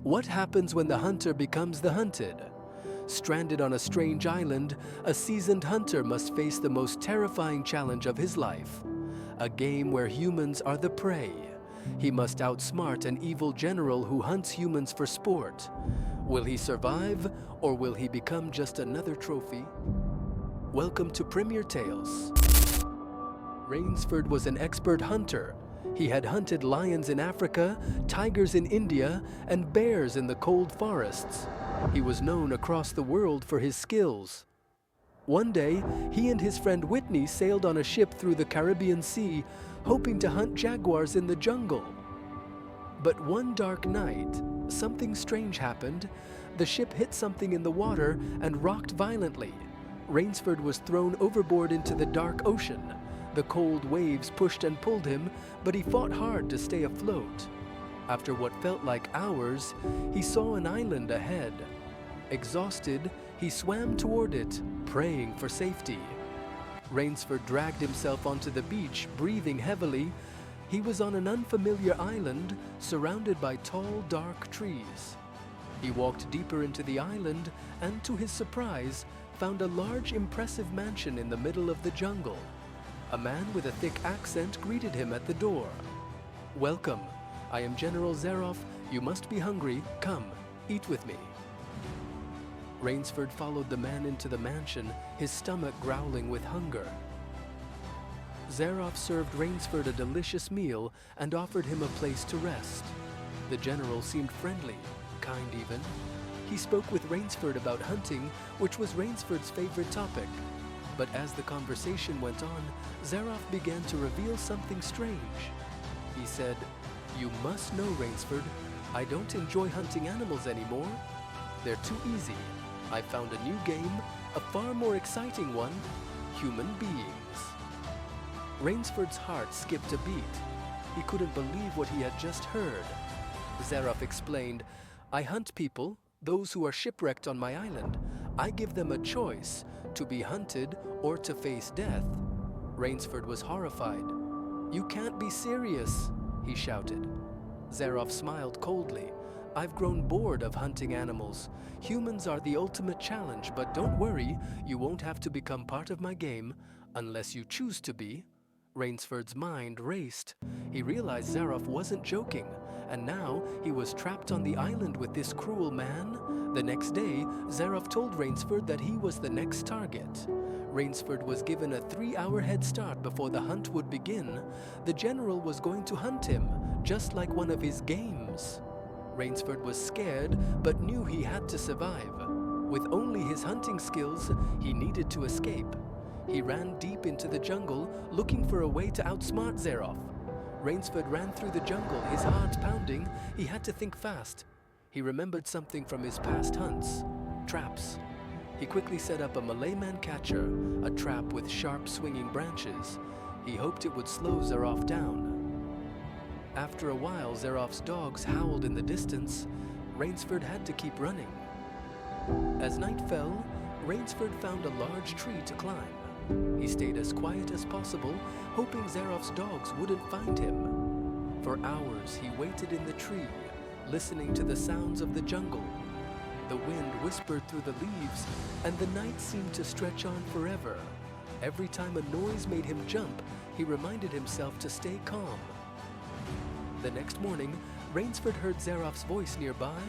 What happens when the hunter becomes the hunted? Stranded on a strange island, a seasoned hunter must face the most terrifying challenge of his life. A game where humans are the prey. He must outsmart an evil general who hunts humans for sport. Will he survive, or will he become just another trophy? Welcome to Premier Tales. Rainsford was an expert hunter. He had hunted lions in Africa, tigers in India, and bears in the cold forests. He was known across the world for his skills. One day, he and his friend Whitney sailed on a ship through the Caribbean Sea, hoping to hunt jaguars in the jungle. But one dark night, something strange happened. The ship hit something in the water and rocked violently. Rainsford was thrown overboard into the dark ocean. The cold waves pushed and pulled him, but he fought hard to stay afloat. After what felt like hours, he saw an island ahead. Exhausted, he swam toward it, praying for safety. Rainsford dragged himself onto the beach, breathing heavily. He was on an unfamiliar island, surrounded by tall, dark trees. He walked deeper into the island and, to his surprise, found a large, impressive mansion in the middle of the jungle. A man with a thick accent greeted him at the door. "Welcome. I am General Zaroff. You must be hungry. Come, eat with me." Rainsford followed the man into the mansion, his stomach growling with hunger. Zaroff served Rainsford a delicious meal and offered him a place to rest. The general seemed friendly, kind even. He spoke with Rainsford about hunting, which was Rainsford's favorite topic. But as the conversation went on, Zaroff began to reveal something strange. He said, "You must know, Rainsford, I don't enjoy hunting animals anymore. They're too easy. I found a new game, a far more exciting one, human beings." Rainsford's heart skipped a beat. He couldn't believe what he had just heard. Zaroff explained, "I hunt people, those who are shipwrecked on my island. I give them a choice, to be hunted or to face death." Rainsford was horrified. "You can't be serious," he shouted. Zaroff smiled coldly. "I've grown bored of hunting animals. Humans are the ultimate challenge, but don't worry, you won't have to become part of my game, unless you choose to be." Rainsford's mind raced. He realized Zaroff wasn't joking, and now he was trapped on the island with this cruel man. The next day, Zaroff told Rainsford that he was the next target. Rainsford was given a 3-hour head start before the hunt would begin. The general was going to hunt him, just like one of his games. Rainsford was scared, but knew he had to survive. With only his hunting skills, he needed to escape. He ran deep into the jungle, looking for a way to outsmart Zaroff. Rainsford ran through the jungle, his heart pounding. He had to think fast. He remembered something from his past hunts: traps. He quickly set up a Malay man catcher, a trap with sharp swinging branches. He hoped it would slow Zaroff down. After a while, Zaroff's dogs howled in the distance. Rainsford had to keep running. As night fell, Rainsford found a large tree to climb. He stayed as quiet as possible, hoping Zaroff's dogs wouldn't find him. For hours, he waited in the tree, listening to the sounds of the jungle. The wind whispered through the leaves, and the night seemed to stretch on forever. Every time a noise made him jump, he reminded himself to stay calm. The next morning, Rainsford heard Zaroff's voice nearby.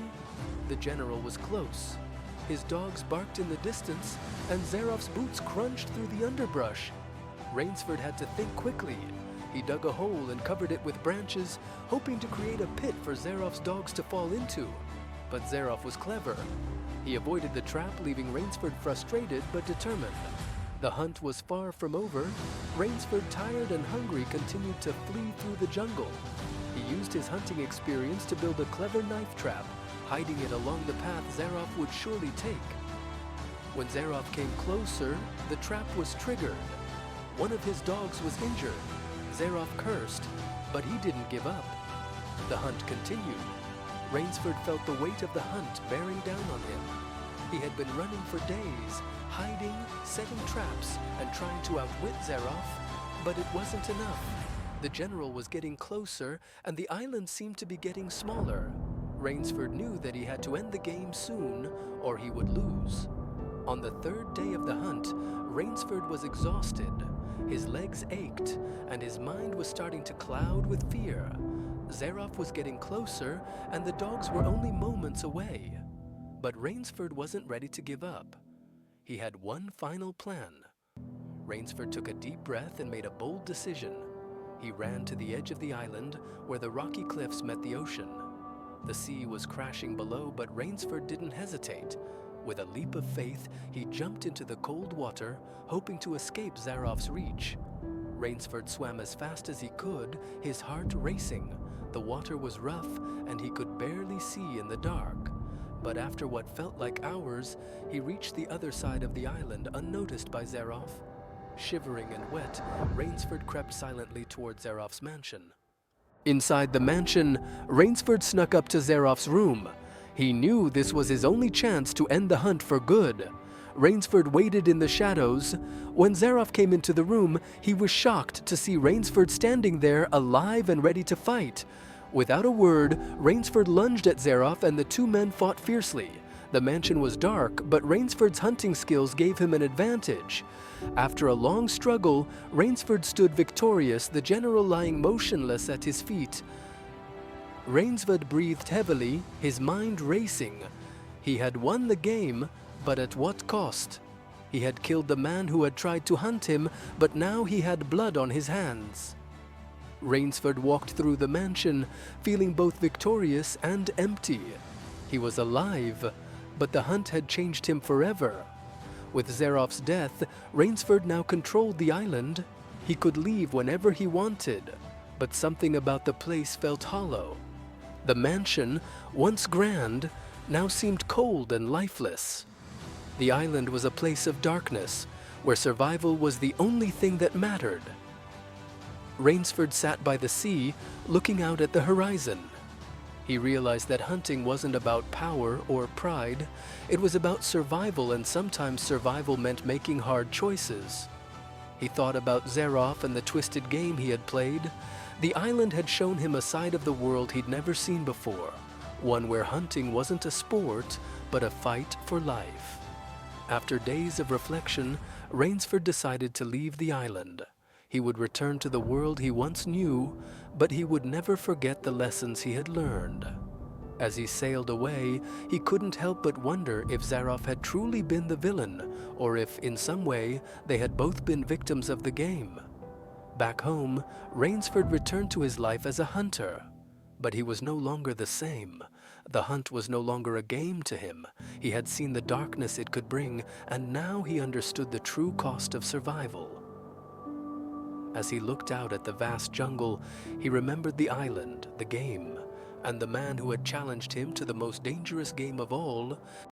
The general was close. His dogs barked in the distance, and Zaroff's boots crunched through the underbrush. Rainsford had to think quickly. He dug a hole and covered it with branches, hoping to create a pit for Zaroff's dogs to fall into. But Zaroff was clever. He avoided the trap, leaving Rainsford frustrated but determined. The hunt was far from over. Rainsford, tired and hungry, continued to flee through the jungle. He used his hunting experience to build a clever knife trap, hiding it along the path Zaroff would surely take. When Zaroff came closer, the trap was triggered. One of his dogs was injured. Zaroff cursed, but he didn't give up. The hunt continued. Rainsford felt the weight of the hunt bearing down on him. He had been running for days, hiding, setting traps, and trying to outwit Zaroff, but it wasn't enough. The general was getting closer, and the island seemed to be getting smaller. Rainsford knew that he had to end the game soon, or he would lose. On the third day of the hunt, Rainsford was exhausted. His legs ached, and his mind was starting to cloud with fear. Zaroff was getting closer, and the dogs were only moments away. But Rainsford wasn't ready to give up. He had one final plan. Rainsford took a deep breath and made a bold decision. He ran to the edge of the island, where the rocky cliffs met the ocean. The sea was crashing below, but Rainsford didn't hesitate. With a leap of faith, he jumped into the cold water, hoping to escape Zaroff's reach. Rainsford swam as fast as he could, his heart racing. The water was rough, and he could barely see in the dark. But after what felt like hours, he reached the other side of the island unnoticed by Zaroff. Shivering and wet, Rainsford crept silently toward Zaroff's mansion. Inside the mansion, Rainsford snuck up to Zaroff's room. He knew this was his only chance to end the hunt for good. Rainsford waited in the shadows. When Zaroff came into the room, he was shocked to see Rainsford standing there, alive and ready to fight. Without a word, Rainsford lunged at Zaroff, and the two men fought fiercely. The mansion was dark, but Rainsford's hunting skills gave him an advantage. After a long struggle, Rainsford stood victorious, the general lying motionless at his feet. Rainsford breathed heavily, his mind racing. He had won the game, but at what cost? He had killed the man who had tried to hunt him, but now he had blood on his hands. Rainsford walked through the mansion, feeling both victorious and empty. He was alive, but the hunt had changed him forever. With Zaroff's death, Rainsford now controlled the island. He could leave whenever he wanted, but something about the place felt hollow. The mansion, once grand, now seemed cold and lifeless. The island was a place of darkness, where survival was the only thing that mattered. Rainsford sat by the sea, looking out at the horizon. He realized that hunting wasn't about power or pride. It was about survival, and sometimes survival meant making hard choices. He thought about Zaroff and the twisted game he had played. The island had shown him a side of the world he'd never seen before, one where hunting wasn't a sport, but a fight for life. After days of reflection, Rainsford decided to leave the island. He would return to the world he once knew, but he would never forget the lessons he had learned. As he sailed away, he couldn't help but wonder if Zaroff had truly been the villain, or if, in some way, they had both been victims of the game. Back home, Rainsford returned to his life as a hunter. But he was no longer the same. The hunt was no longer a game to him. He had seen the darkness it could bring, and now he understood the true cost of survival. As he looked out at the vast jungle, he remembered the island, the game, and the man who had challenged him to the most dangerous game of all,